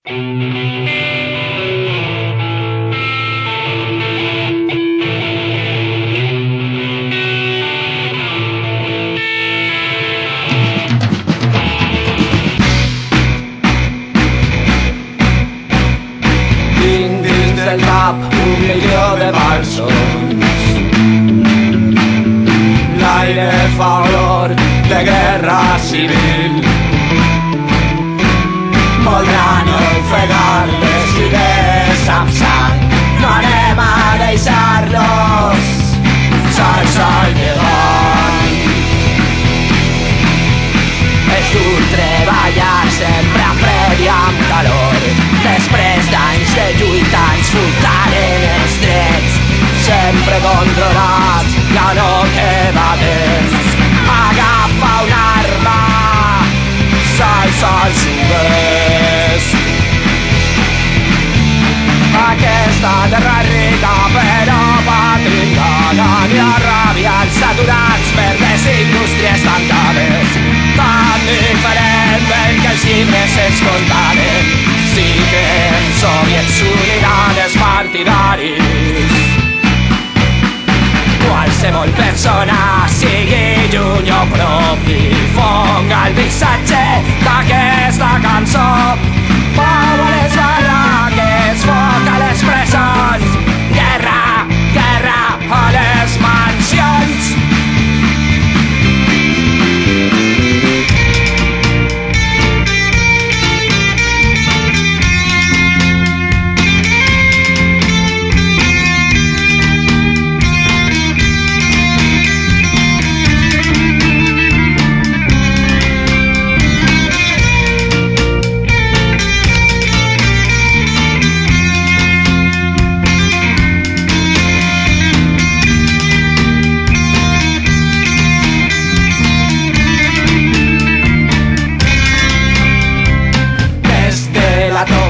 Del cap, un milió de balsons. L'aire fa olor de guerra civil. Voldran ofegar les idees amb sang. No anem a deixar-los sols al llevant. És dur treballar sempre a fred i amb calor. Després d'anys de lluita ens furtaren els drets. Sempre controlats, ja no queda temps. Agafa una arma, sols al sud-est. Aquesta terra és rica però patringada. N'hi ha ràbia als saturats per les indústries tancades. Tan diferent del que els llibres ens contaven. Sí que els soviets s'uniran els partidaris. Qualsevol persona, sigui lluny o propi, fonga el missatge d'aquesta cançó. Pau a les barraques, foc a les presons, guerra, guerra a les mansions.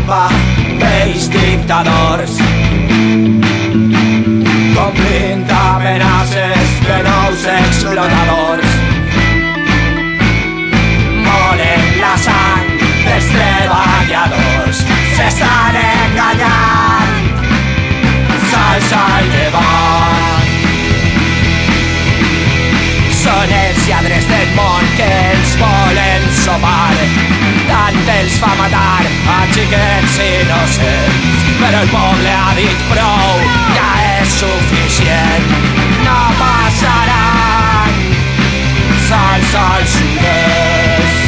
Vells dictadors complint amenaces de nous explotadors. Volen la sang dels treballadors. S'estan enganyant sols al llevant. Són els lladres del món que els volen sopar. Tant els fa matar a xiquets innocents. Però el poble ha dit prou, ja és suficient. No passaran sols al sud-est.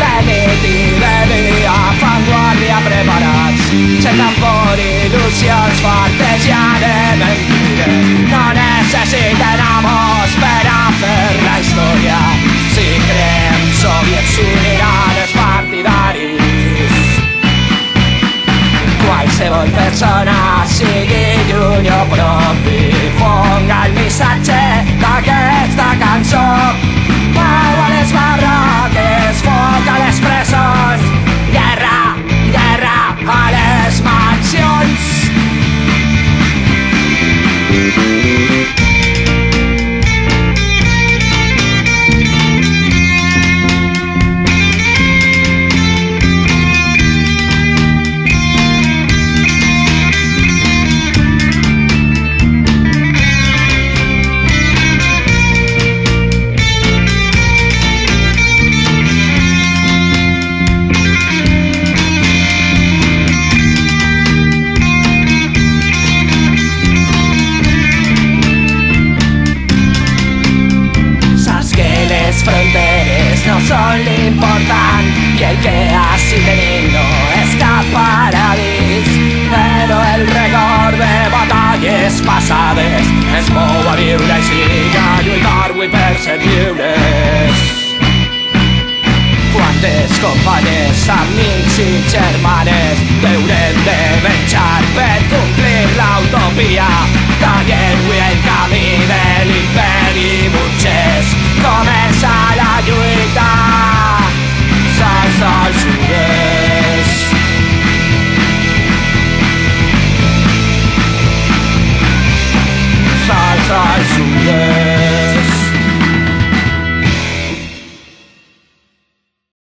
De nit i de dia fan guàrdia preparats. Senten por, il·lusions fortes ja de mentides. No necessiten amos per a fer la història. Si creem soviets s'uniran els partidaris. Qualsevol persona, sigui lluny o propi, fonga el missatge d'aquesta cançó. Pau a les barraques, foc a les presons, guerra, guerra a les mansions. No són l'important i el que així tenim no és cap paradís. Però el record de batalles passades ens mou a viure així i a lluitar avui per ser lliures. Quantes companyes, amics i germanes haurem de menjar per complir l'utopia. Tallem avui el camí de l'imperi burgès. Comença la lluita.